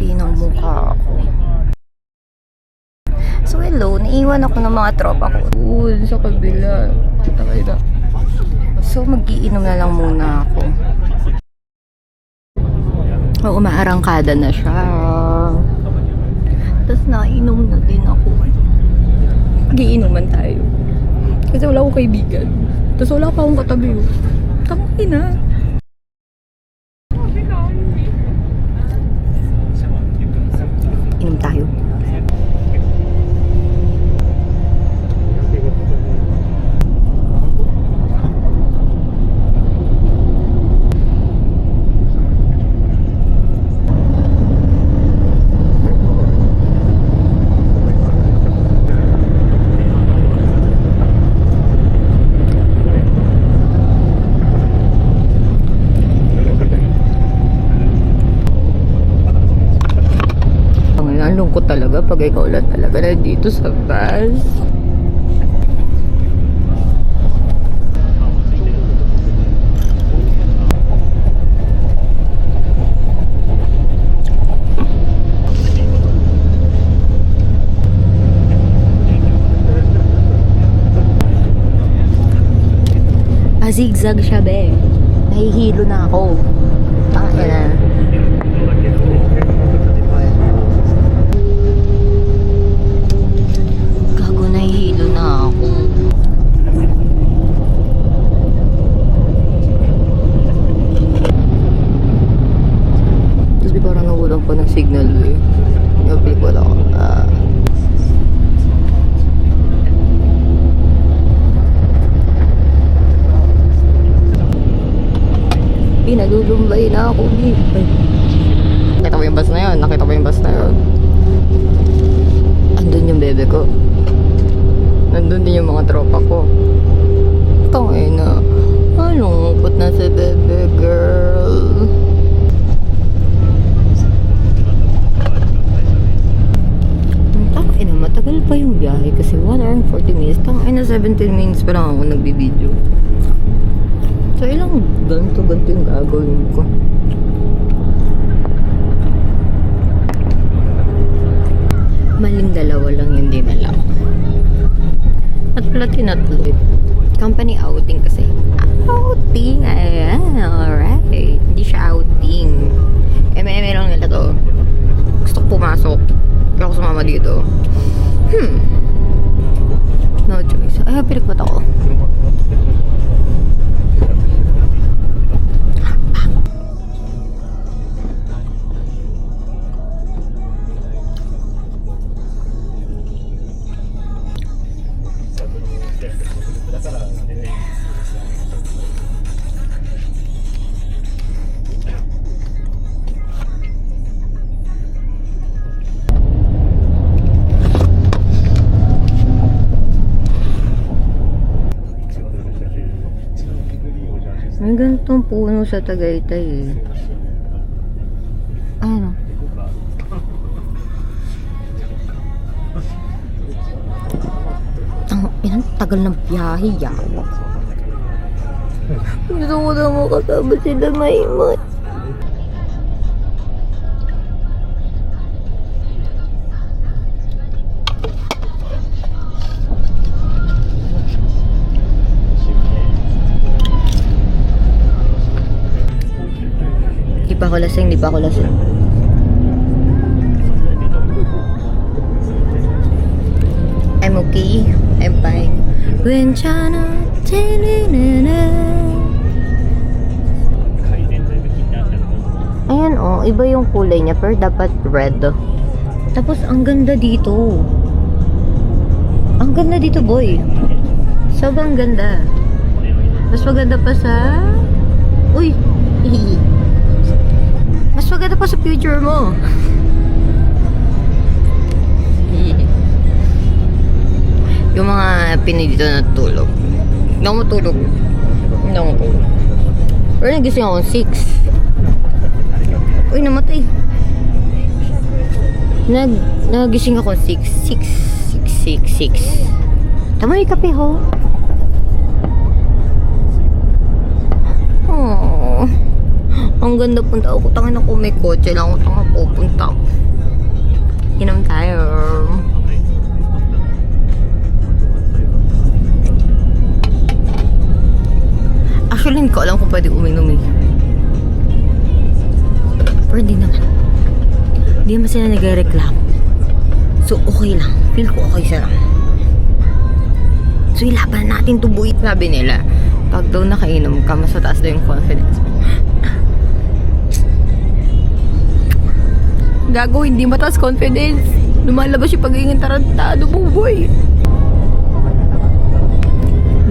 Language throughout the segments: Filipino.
puti ng mukha ako. So hello, naiwan ako ng mga tropa ko. Sa kabila. Takay na. So magiinom na lang muna ako. Oo, maarangkada na siya. Tapos nainom na din ako. Magiinuman tayo. Kasi wala akong kaibigan. Tapos wala pa akong katabi. Tangin na. Inom tayo. Ang lungkot talaga pag ikaw lang talaga na dito sa bus. Zigzag siya, be. Nahihilo na ako. Tangina. Gago, nahihilo na ako. Tapos parang nawalan pa ng signal, eh. Nabalik wala ako. Nalulumbay na ako. Nakita mo yung bus na yun? Nakita mo yung bus na yun? Andun yung bebe ko. Nandun din yung mga tropa ko. Tangay na. Malungkot na si bebe girl. Tangay na, matagal pa yung biyahe kasi 1 hour and 40 minutes. Tangay na, 17 minutes pa lang ako nagbibideo. So, ilang ganito yung gagawin ko. Maling dalawa lang yung dinala ko. At pala tinatlo. Company outing kasi. Outing! Ayan, alright. Hindi siya outing. Eme lang nila to. Gusto ko pumasok. Kaya ako sumama dito. No choice. Ay, pilikbat ako. May ganitong puno sa Tagaytay eh. Ano? Ang inang tagal ng biyahe yan. Gusto ko na makasama sila Maymay. Di pa ako lasing. I'm okay. I'm fine. When China ayan oh, iba yung kulay niya pero dapat red. Tapos ang ganda dito. Ang ganda dito, boy. Sobrang ganda. Mas maganda pa sa uy. Mas maganda pa sa future mo. Yung mga Pinoy dito na tulog. Hindi ako matulog. Hindi ako matulog. Pero nagising ako 6. Uy, namatay. Nagising ako 6. Tama yung kape ho. Ang ganda punta ako. Tangin ako may kotse lang ako. Tanga pupunta. Inom tayo. Actually, hindi ko alam kung pwede uminom eh. Pero hindi naman. Hindi naman sila nagre-reklamo. So, okay lang. Feel ko okay sila. So, ilaban natin to buwit. Sabi nila, pag daw nakainom ka, mas mataas daw yung confidence mo. Gago, hindi mataas confidence. Lumalabas yung pagiging tarantado mo, boy.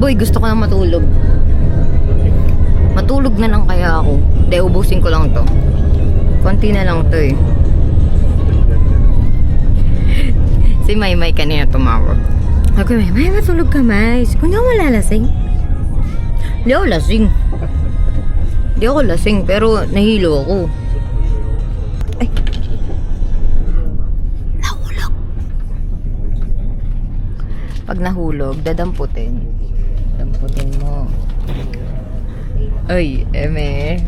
Boy, gusto ko na matulog. Matulog na lang kaya ako. Hindi, ubusin ko lang to. Konti na lang to eh. Si Maymay kanina tumawag. Okay, Maymay, matulog ka, May. Kung di ako malalasing. Hindi ako lasing. Hindi ako lasing, pero nahilo ako. Ay. Nahulog. Pag nahulog, dadamputin. Damputin mo. Ay, eme.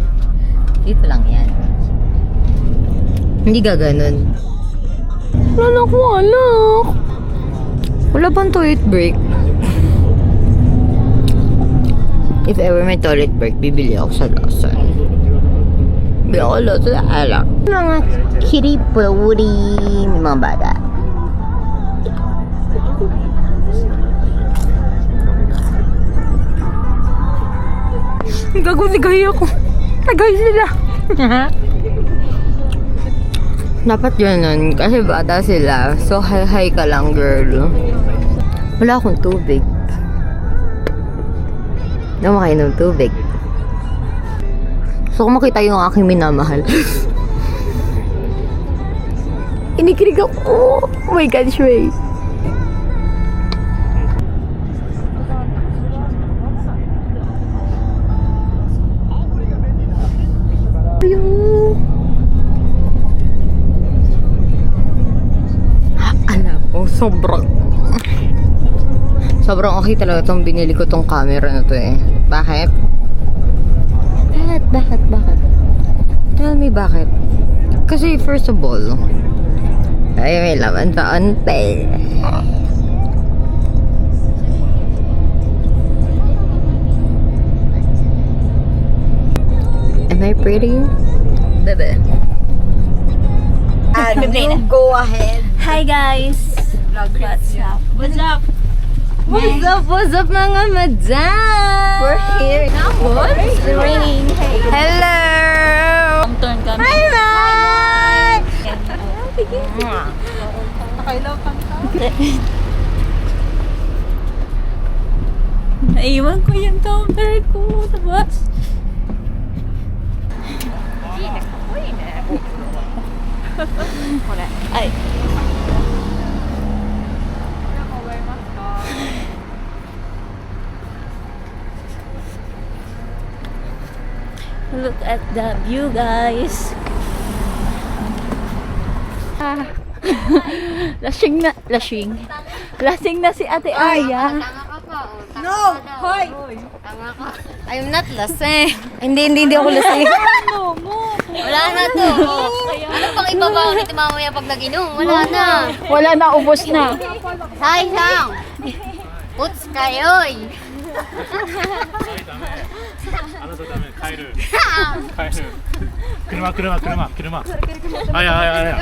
Dito lang yan. Hindi gaganon. Wala ko, anak. Wala bang toilet break? If ever may toilet break, bibili ako sa Lawson. Bibili ako sa alak. Mga kiripuri, mga bata. Gagawin ako. Tagay sila. Dapat yun nun. Kasi bata sila. So, hi-hi ka lang, girl. Wala akong tubig. Hindi ako makainom tubig. So, kung makita yung aking minamahal. Inikilig ako. Oh my God, Shrey. Sobrang okay talaga itong binili ko tong camera na to eh. Bakit? Bakit? Tell me bakit? Kasi first of all, ay may laman sa ante. Am I pretty? Bebe. And you go ahead. Hi guys! What's up? What's up? What's up mga madam? We're here. What? It's raining. Hey. Hello! Turn kami. Hi, Mai! Nakailaw kang naiwan ko yung tumbler ko sa bus. Ay. Look at the view, guys. Lasing na si Ate Aya. No! Hoy! I'm not lasing. Hindi ako lasing. Wala na to. Ano pang ibabaw nito mamaya pag nag-inom? Wala na. Wala na, ubos na. Sayang. Puts kayoy. あなたダメ帰る車あや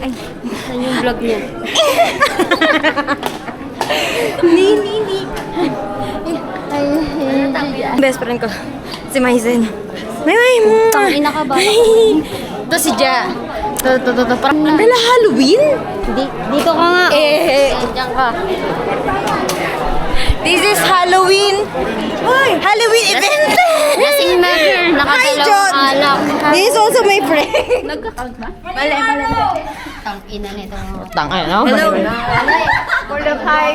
Ay, saan yung vlog niya? Hindi. Best friend ko, si Maisen. May Tangina ka ba? Ito si Ja. Ito. Parang Bella Halloween? Dito ka nga. Diyan ka. This is Halloween. Halloween event. Lasing na girl. Nakadalawang alak. This is also my friend. Nagka-count ba? Mali. Tangina nito. Hello. Hi.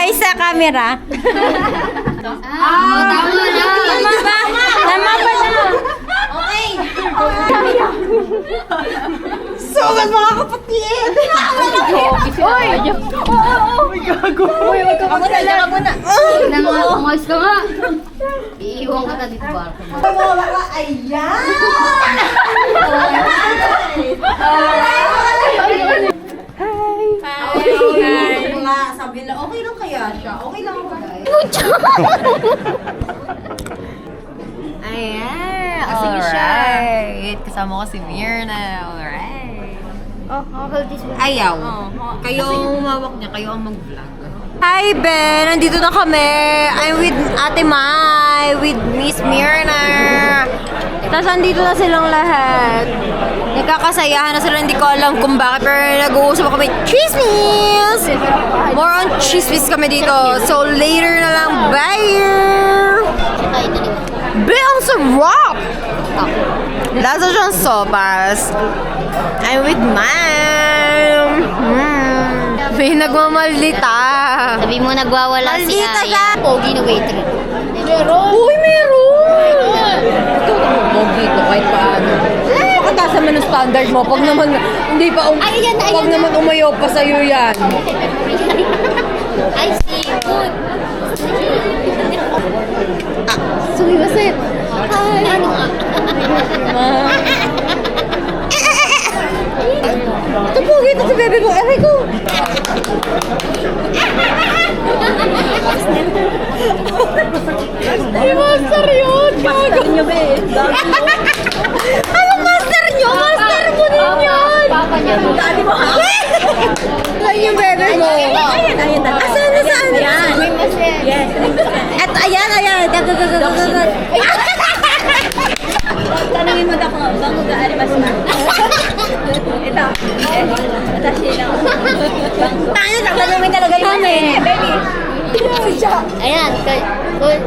Hi sa camera. Tama na. Tama ba na? Okay. Sugat mga kapatid! Uy! Uy, gago! Uy, wag ka magdala ka muna. Tignan mo, umayos ka nga. Iiwan ka na dito ba? Sabi na, okay lang kaya siya. Okay lang ako guys. Ayan. Alright. Kasama ko si Mirna. Alright. Oh, hold this one. Ayaw. Kayo ang humawak niya. Kayo ang mag-vlog. Hi, Ben! Nandito na kami. I'm with Ate Mai, with Miss Mirna. Tapos andito na silang lahat. Nagkakasayahan na sila. Hindi ko alam kung bakit. Pero nag-uusap kami. Chismis! More on chismis kami dito. So, later na lang. Bye! Ay, dali. Be, ang sarap! Lasa siyang sopas. I'm with Ma'am. May nagmamalita. Sabi mo nagwawala si Maldita Aya. ka! Pogi na waitress. Uy, meron! Pogi to, kahit paano. Pakataas naman ang standard mo. Pag naman, hindi pa, Ayan na, pag ayan naman umayaw pa sa'yo yan. I see. Good. Sumimasit. Hi! Ano nga? Ito pogi, ito si bebe mo. Aray ko! Ay, master yun! Master nyo, be. Anong master nyo? Master mo din yun! Papa niya. Dali mo, ha? Ayan yung bebe mo. Asan na saan? Yan. Yes. At ayan, ayan. Tanungin mo ako, bang mag-aalibas na? Ito. Atashi na. Tayo, tatanungin talaga yun eh. Baby. Ayan. Good.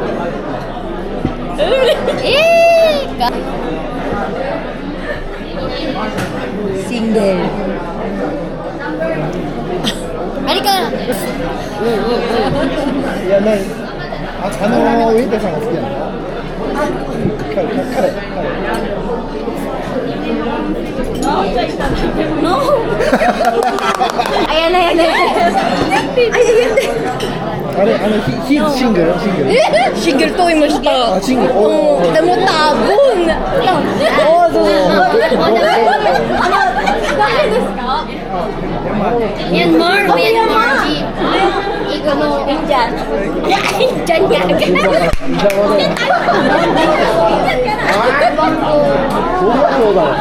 Eh! Single. Halika. いや、ない。ウェイターさんが好きなの彼。Ayan na, ayan na.ヒーシングルSingle to, imashita. あ、シングルおー Alam mo, tabon.おーそう Myanmar. Ikaw mo. Indian. Indian ka.そうだわ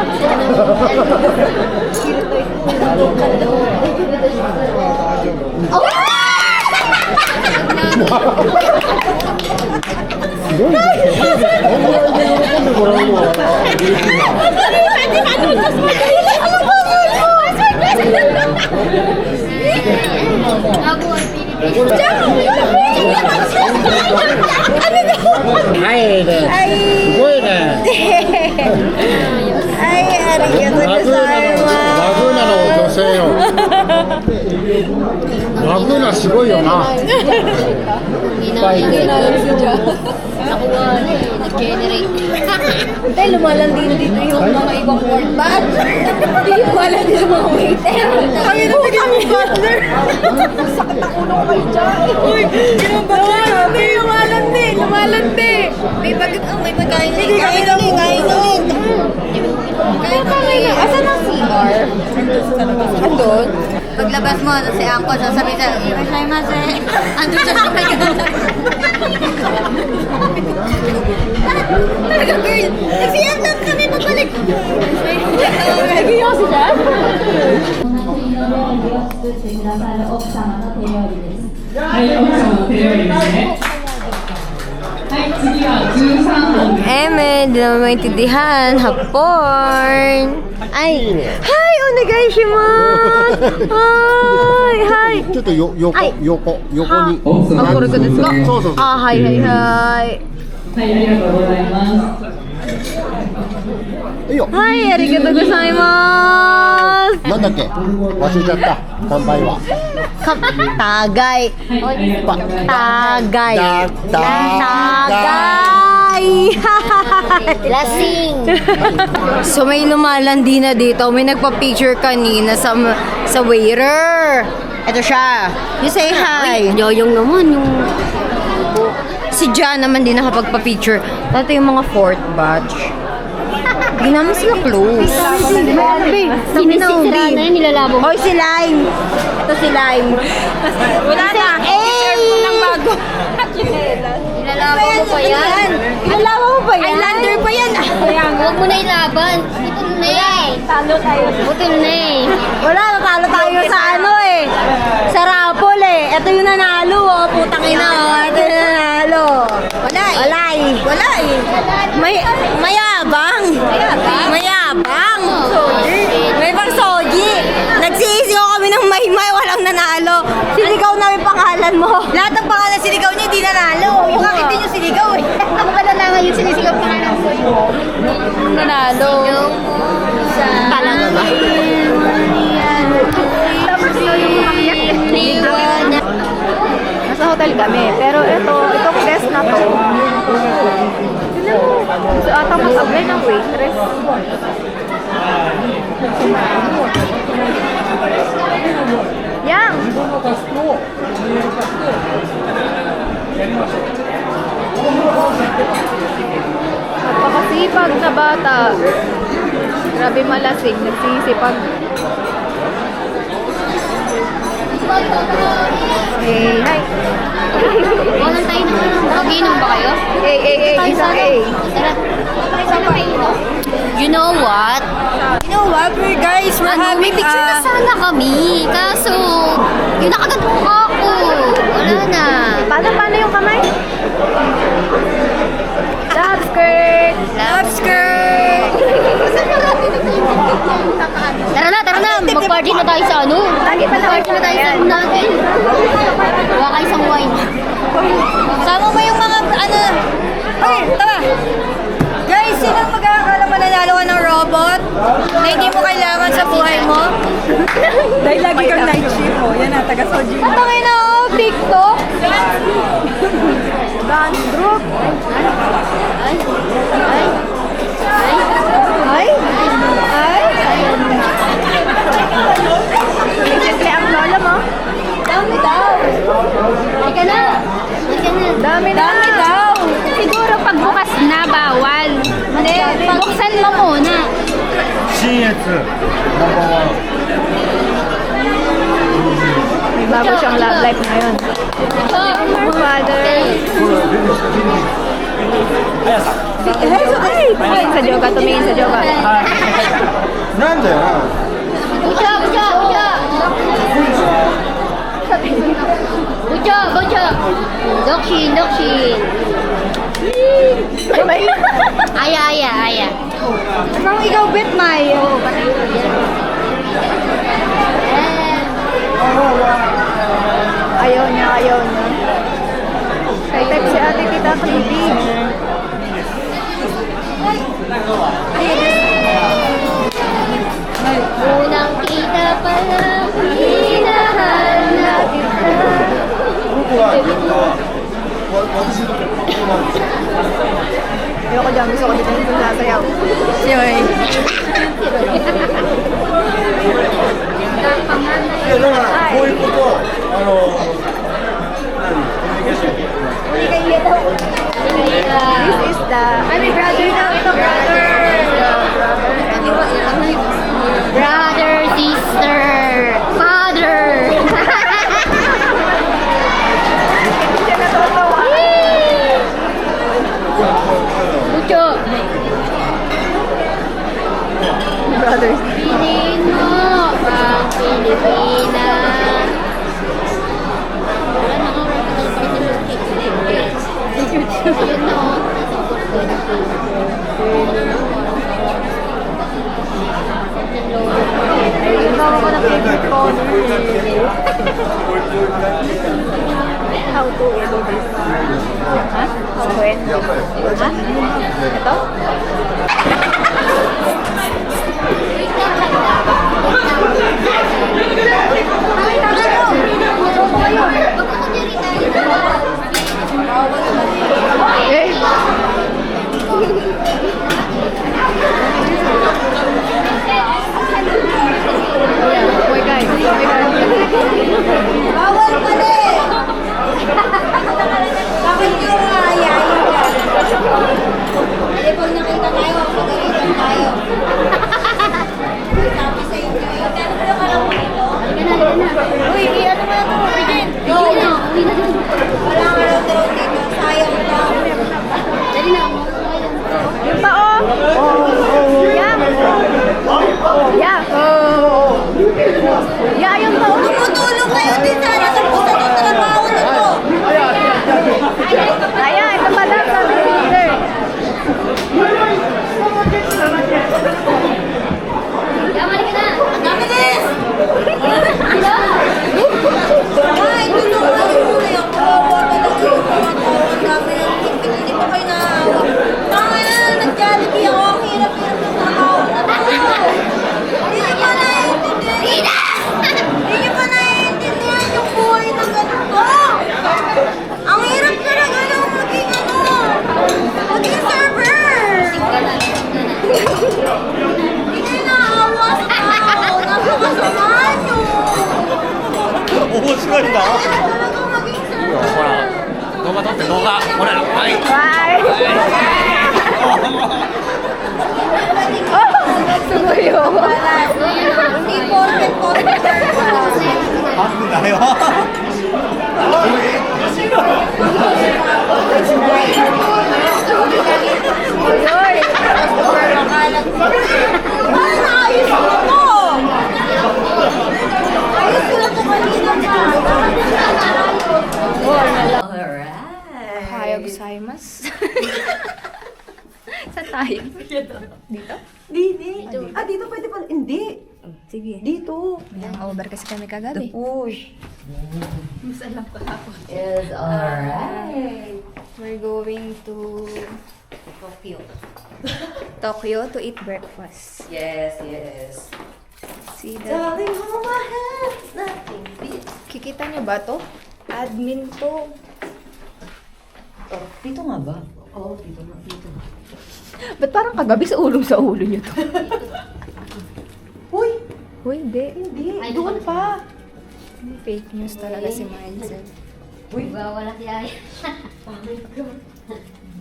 すごいねこんぐらいで喜んでもらうのは嬉しいな Ako ang Pilipinas. はいねすごいね Ay, arigato ラグーナの gozaimasu. ラグーナの女性よラグーナすごいよな Ako nag-generate. Tay, lumalandi na dito yung mga ibang word bag. Hindi lumalandi sa mga waiter. Kami na bigyan mo butler. Sakit ang ulo ko kayo dyan. Uy, lumalandi, lumalandi, lumalandi. May bagit, may pagkain na. Kain na ulit. Kain na ulit. Asan ang CR? Andun? Paglabas mo, si Angko, sasabihin sa, "Irashaimase." Andun siya sa may ganda. Talaga, girl. Nagsiyang lang kami magbalik. Nagsiyaw siya? はい、奥様の手料理ですね。はい、次は13本です。 Hindi naman maintindihan. Hapon. Ay. Hi, onegaishimasu. Hi. ちょっと横に奥様これかですかそうそうそう はいはいはい。はい、ありがとうございます。いいよはい、ありがとうございます。なんだっけ忘れちゃった乾杯は Tagay. Tagay. Tagay. Lasing. So may lumalandi na dito. May nagpa-picture kanina sa waiter. Ito siya. You say hi. Yoyong naman yung... Si Jan naman din nakapagpa-picture. Ito yung mga fourth batch. Hindi naman sila close. Sinisira na yun, nilalabo mo. Hoy, si Lime. Ito si Lime. Wala na. T-shirt mo ng bago. Nilalabo mo pa yan. Nilawa mo ba yan? Islander pa yan. Huwag mo na ilaban. Putol na eh. Talo tayo. Putol na eh. Wala, natalo tayo sa ano eh. Sa raffle eh. Ito yung nanalo oh. Putang ina oh. Ito yung nanalo. Wala eh. Wala eh. Wala eh. Mayabang. Mayabang. May pang soji. Nagsisigaw kami ng maymay. Walang nanalo. Sinigaw namin pangalan mo. Lahat ng pangalan sinigaw niya, hindi nanalo. Yung bakit din yung sinigaw eh. Ako pala na ngayon sinisigaw pa nga ng Nanalo. Talaga ba? Nasa hotel kami, pero itong guest na to, gusto ata mag-apply ng waitress. Yang! Napakasipag na bata. Grabe malasing, nagsisipag. Hey, hi. Walang tayo na. Mag-inom ba kayo? Isang A. Tara. Saan kayo? You know what? You know what, guys? We're May having picture na sana kami. Kaso, yung nakagandong ako. Wala na. Paano yung kamay? Love skirt! love skirt. Tara na. Mag-party na tayo sa ano? Mag-party na tayo sa room natin. Gawa ka isang wine. Sama mo yung mga ano. Okay, tama. Guys, sino magkakala mananalo ka ng robot na hindi mo kailangan sa buhay mo? Dahil lagi kang night shift mo. Yan na, taga-soji. Patangin na ako, TikTok. Dance group. Ay? Simple ang lola mo. Dami daw. Halika na. Dami daw. Siguro pagbukas na, bawal. Hindi, buksan mo muna. 新越ナンバーワン May bago siyang love life ngayon. Her father. Sa yoga, tumingin sa yoga. なんだよな Bucha. Dokshin. Aya. Anong ikaw, Bet, May? Ayaw niya. Type si ate kita, creepy. Unang kita pa lang, hinahal na kita. 僕は私のことなんですよ Ayoko dyan, gusto ko dito yung sasayaw. Yoy. いやだからこういうことは何コミュニケーション This is the... Ay, may brother na ito, brother! Brother, sister, father. Siya natutuwa. Bucho. Brothers. Piliin mo ang Pilipinas. Wala na nga vertical party. Yun na oh. Ibawa ko na favorite color. How to do this? Ha? How to end? Ha? Ito? Oh my God. Oh my God. Bawal pala eh! Bakit yung ayayin ka? Hindi, pag nakita tayo, magalitan tayo. Sabi sa inyo eh. Kano ba yung alam mo ito? Uy, ano mo na ito? Begin! Go! Wala nga raw dito. Sayang daw. Dali na. Yung pa, oh. Yeah. Yeah. Yeah, yung pa, oh. Tumutulong kayo din sana sa pusa ng trabaho nito. Ayan, ito pa lang sabi ni leader. Nabilis! Ay, tulong kayo muna yung kawawa talaga yung mga tao. Ang dami ng tipid. Hindi pa kayo naawa. Tama na, nag-jollibee ako. Ang hirap-hirap ng trabaho na to. Hindi nyo pa naiintindihan. Hindi nyo pa naiintindihan yung buhay na ganito. Ang hirap talaga nung maging maging server. Hindi kayo naawa sa tao. Napakasama nyo. 面白いな。 Talaga maging server. 動画撮って動画ほらはい Bye. Suyo. Hindi porket customer pa. なんだよ。 Uy. Customer makalat. Ay, naayos ko to! Ayos ko na to kanina pa. Alright. Hayag gozaimasu. Saan tayo? Dito? Dito. Ah, dito pwede pa. Hindi. Sige. Dito. Over kasi kami kagabi. Push. Is alright. We're going to Tokyo. Tokyo to eat breakfast. Yes, yes. See the... Darling, hold my hand. Nothing beats. Kikita niyo ba to? Admin to. Dito nga ba? Oo, dito nga, dito nga. Ba't parang kagabi sa ulo niyo to? Uy, Uy, hindi. hindi. Doon pa. Fake news talaga si Mindset. Wala si Ay.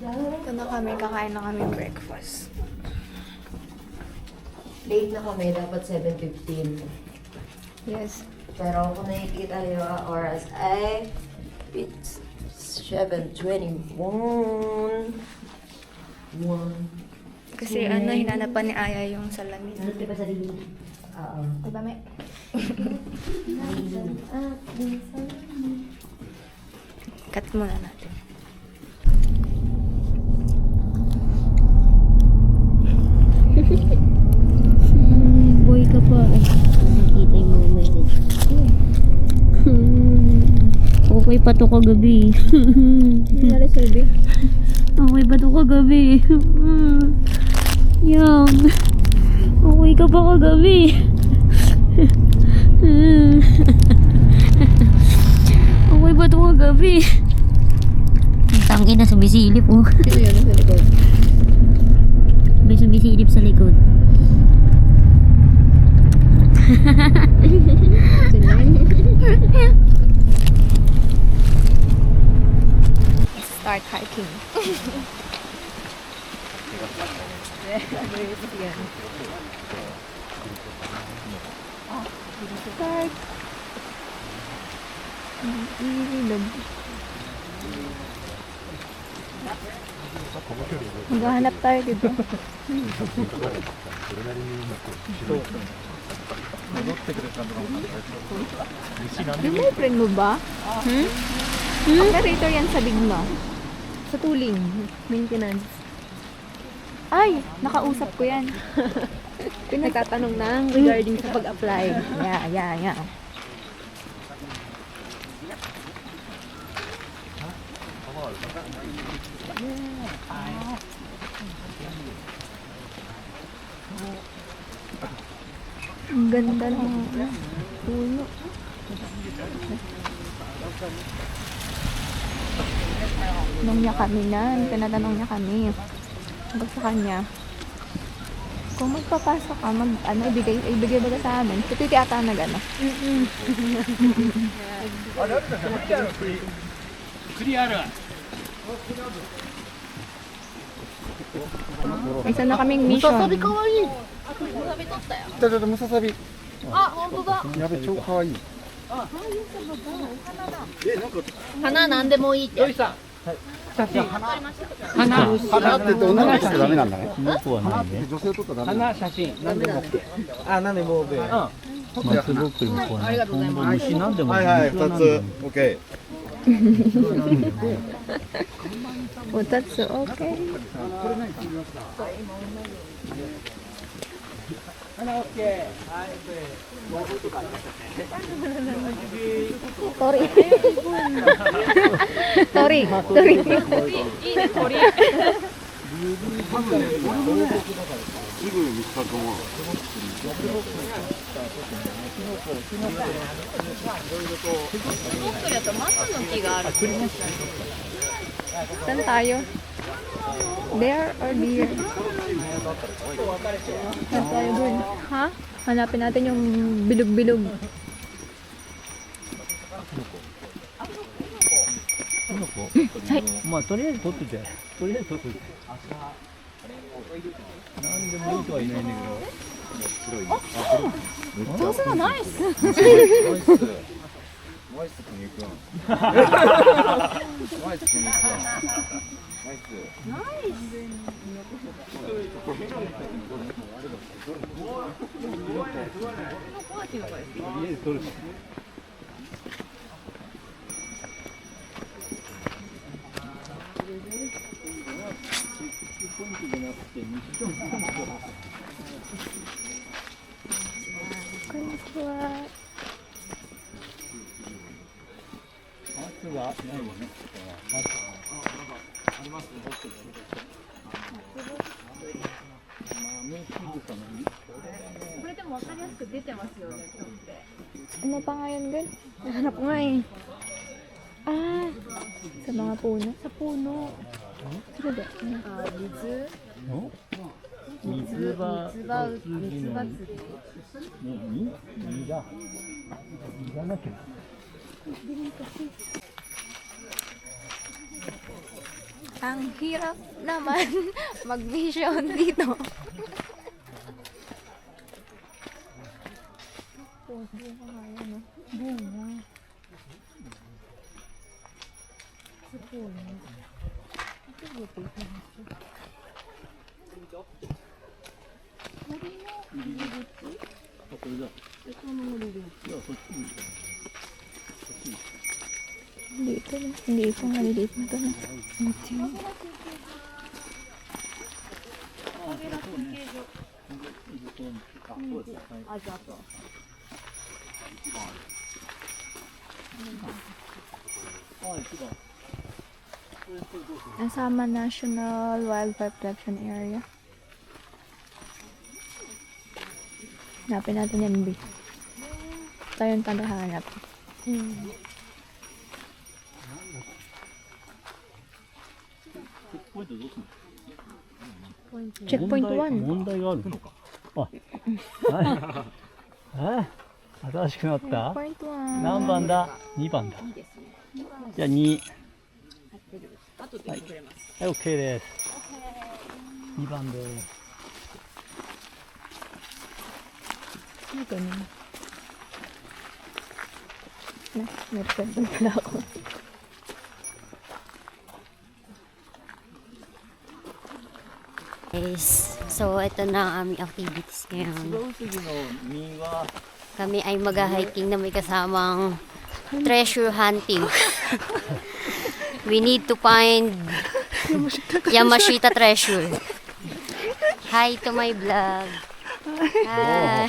Ito na kami, kakain na kami breakfast. Late na kami, dapat 7:15. Yes. Pero kung nakikita niyo ang oras ay it's 7:21. Kasi ano, hinanapan ni Aya yung salamin. Ano ba sa dito? Oo. Ay, bame. Cut muna natin. Boy ka pa. Nakita yung mga message. Okay pa to kagabi. Nangyari, Selby? Okay pa to kagabi. Yang. Okay ka pa kagabi. Okay ba ito kagabi? Tangin na sumisilip oh. Sino yun sa likod? May sumisilip sa likod. Sino yun? Start hiking. Start. Maghahanap tayo dito. Yung boyfriend mo ba? Operator yan sa Bigma. Sa tuling. Maintenance. Ay, nakausap ko yan. Pinagtatanong nang regarding sa pag-apply. Yeah. Ang ganda ng puno. Tanong niya kami na. Tinatanong niya kami. Pag sa kanya, kung magpapasok ka, ibigay ba sa amin? Titi ata na gano'n. Isa na kaming mission. ちょっとムササビ。あ、本当だ。やべ、超可愛い。花なんでもいいって。花って言って女の子しかダメなんだね。花って女性とかダメ。花写真。何でも OK。あ、何でも OK。松ぼっくりもこうね、虫なんでもはいはい、2つ OK。Well, that's okay. Tori. Tori. Tori. すぐ見つかると思う。 Saan tayo? There or there? Saan tayo dun? Ha? Hanapin natin yung bilog-bilog. Ay! まあとりあえず取ってて、とりあえず取ってて。なんでもいいとは言えないんだけど。上手だ、ナイス！ナイスくにくん。ナイスくにくん。ナイス。家で取るし。 Konnichiwa. これでも分かりやすく出てますよね、今日って。 Ano pa nga yun, Gun? Nahanap ko nga eh. Ah! Sa mga puno? Sa puno. Sino ba? 水場水場釣り。実が実がなきゃ。 Ang hirap naman mag-mission dito. Dito na. Hindi ito maliliit na ito na. Asama National Wildlife Protection Area. Hanapin natin yan, B. Tayo yung hanap. Checkpoint 1. 問題があるのか。あ、はい。新しくなった。 Checkpoint 1. 何番だ。2番だ。じゃあ2。はい。はい、OK です。2番です。 Ito na. May present pala ako. Guys, so ito na ang aming activities ngayon. Kami ay mag-hiking na may kasamang treasure hunting. We need to find Yamashita treasure. Hi to my vlog. Hi.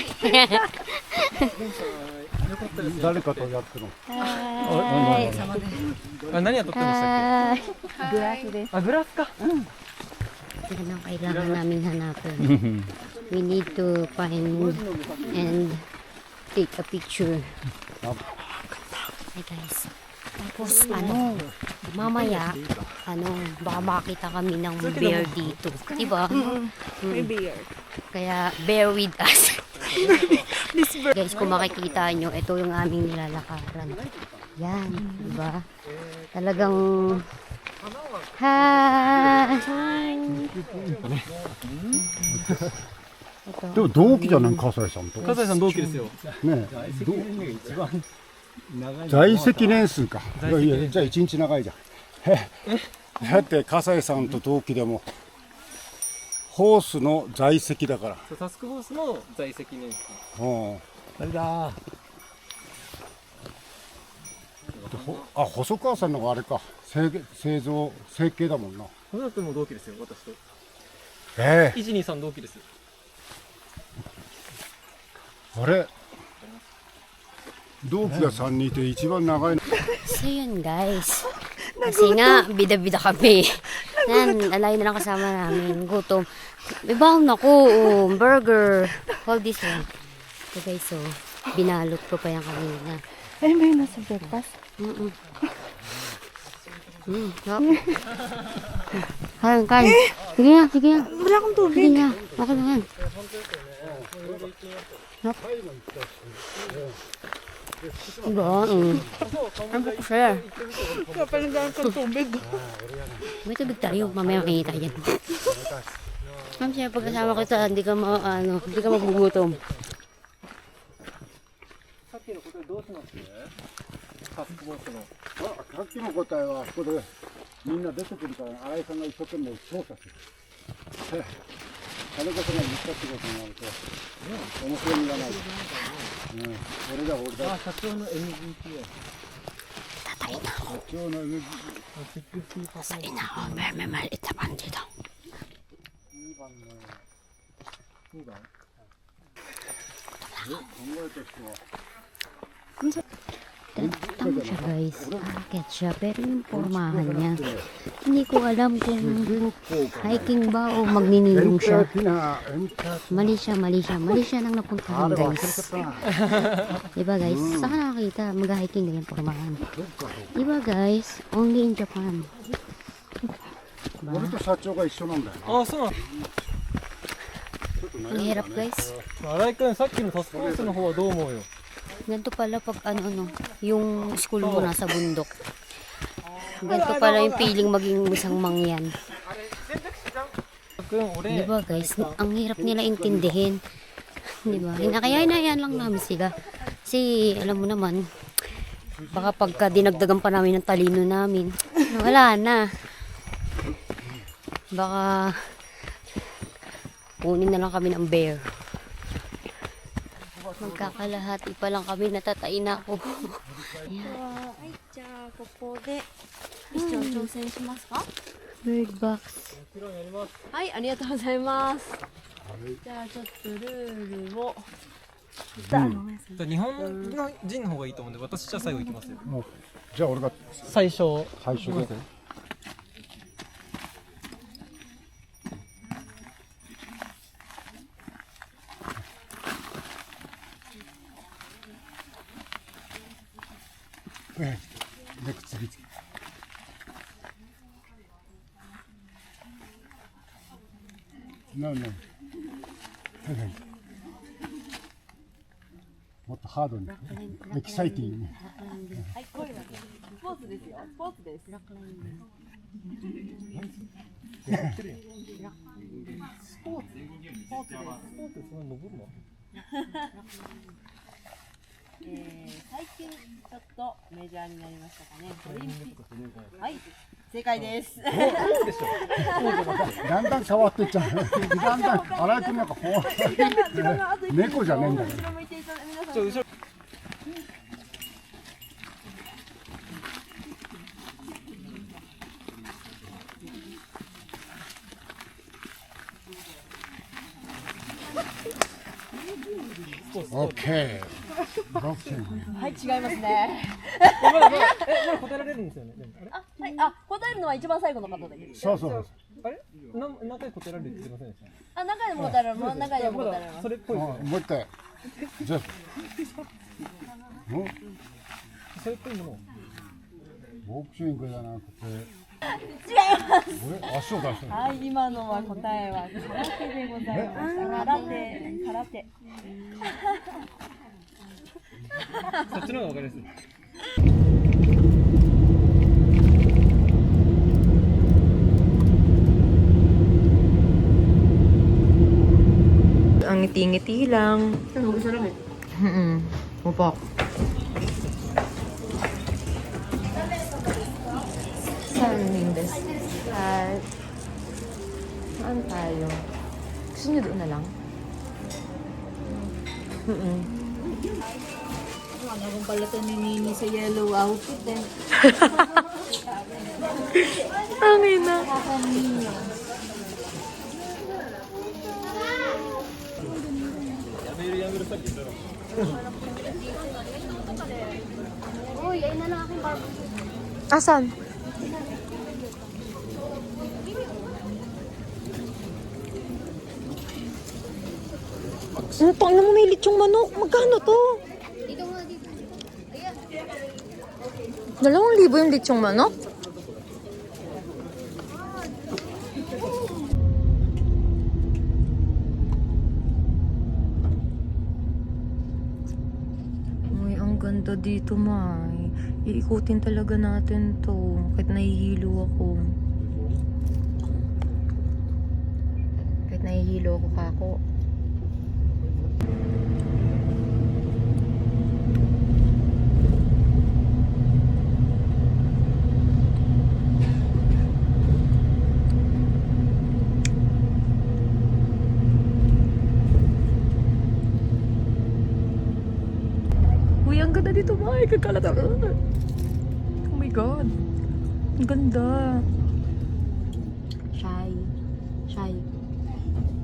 誰かとやってるの。 Hi. あ、何やっとってんでしたっ Hi. け？あ、グラスか。 Yan ang kailangan namin hanapin. We need to find and take a picture. Hi guys. Tapos Mamaya, baka makita kami ng bear dito. Diba? May beer. Kaya, bear with us. Guys, kung makikita nyo, ito yung aming nilalakaran. Yan, diba? Talagang... Hi! でも同期じゃない笠井さんと。笠井さん同期ですよ。ねえ、在籍年数か。いやいや、じゃあ一日長いじゃん。だって笠井さんと同期でもホースの在籍だから。タスクフォースの在籍年数。うん。あれだあ、細川さんのがあれか。製造設計だもんな。小田君も同期ですよ、私と。ええイジニーさん同期です。あれ同期が3人いて一番長いの。 So yun guys. Kasi nga, bida-bida kami. Yan, alay na lang kasama namin. Gutom. May baon ako. Oh, burger. Hold this one. So guys, so, binalot ko pa yan kanina. Ayun ba yung nasa breakfast? Kain, kain. Sige nga, sige nga. Wala akong tubig. Sige nga. Okay na yan. Diba? Ano ko siya? Kapalagaan ko tubig. May tubig tayo. Mamaya makikita yan. Ma'am, siya pagkasama kita, hindi ka magugutom. さっきのことどうしますタスクフォースの。さっきの答えはここでみんな出てくるから新井さんが一生懸命調査する。金子さんが言ったってことになると面白みがない。俺だ俺だ。社長の MVP や。社長の MVP。 Sali na ako, may maliit na pan dito. 2番考えた人は Tama siya guys, akit siya, pero yung pormahan niya, hindi ko alam kung hiking ba o magninilong siya. Mali siya nang napuntahan guys. Diba guys, saan nakakita, mag-hiking na yung pormahan. Diba guys, only in Japan. 俺と社長が一緒なんだよな。あ、そうなの。 Ang hirap guys. 新井君、さっきのタスクフォースの方はどう思うよ。 Ganito pala pag yung school mo nasa bundok. Ganito pala yung feeling maging isang mangyan. Diba guys, ang hirap nila intindihin. Diba? Kaya lang namin sila. Kasi alam mo naman, baka pagka dinagdagan pa namin ng talino namin, wala na. Baka kunin na lang kami ng bear. Magkakalahati pa lang kami, natatain na ako. はい、じゃあここでミッション挑戦しますか？ Bird box. はい、ありがとうございます。じゃあちょっとルールを。日本の人の方がいいと思うんで、私じゃあ最後行きますよ。じゃあ俺が最初。最初で。 で次々もっとハードにエキサイティングに。はい、これはスポーツですよ。スポーツです。最近ちょっとメジャーになりましたかね。オリンピック。はい、正解です。だんだん変わっていっちゃう。だんだん新井君なんかほわ猫じゃねえんだけど。 オッケー。はい、違いますね。まだ答えられるんですよね。あ、はい、あ、答えるのは一番最後の方だけです。そうそう。あれ？何回答えられるって言ってませんでした？あ、何回でも答えられます。何回でも答えられます。それっぽいですよ。もう一回。じゃあ。それっぽいものを。ウォークシュイングじゃなくて。足を出してる。はい、今のは答えは空手でございました。空手。そっちの方がわかりやすい。Ang ngiti-ngiti lang. Upo. Saan Lindes? Saan tayo? Gusto niyo doon na lang? Ano kung pala ito ni Nini sa yellow outfit eh. Ang ina. Uy, ayun na lang aking barbie. Asan? Ano pang namumili yung manok? Magkano to? Dito nga, dito. 2,000 yung lechong manok? Uy, ang ganda dito, Mai. Iikutin talaga natin to. Kahit nahihilo ako. Kahit nahihilo ako kako. Uy, ang ganda dito, Mai. Kakalat ako. Oh my God. Ang ganda. Shy.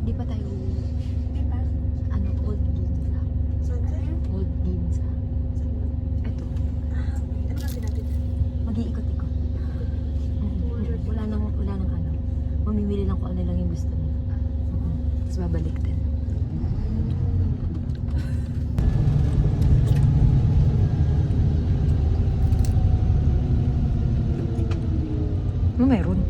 Di pa tayo Old Ginza. Old Ginza. Ito. Mag-iikot-ikot. Wala nang ano. Mamimili lang kung ano lang yung gusto niya. Tapos babalik din. Ano meron?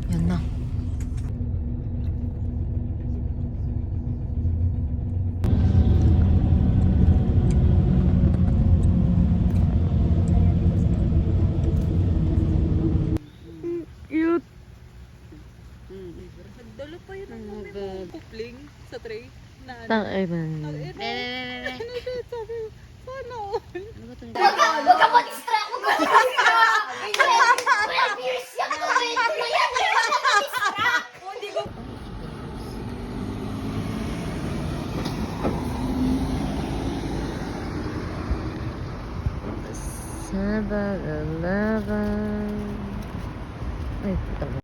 Yan na. Cute. Nagdala pa yun ang kupling sa tray. Ay, man. Ano siya? Sabi ko, sana all. Huwag ka mag-distract! Huwag ka mag-distract! Well, fierce yan to eh! Huwag ka mag-distract! Sabag 11. Ay, puta.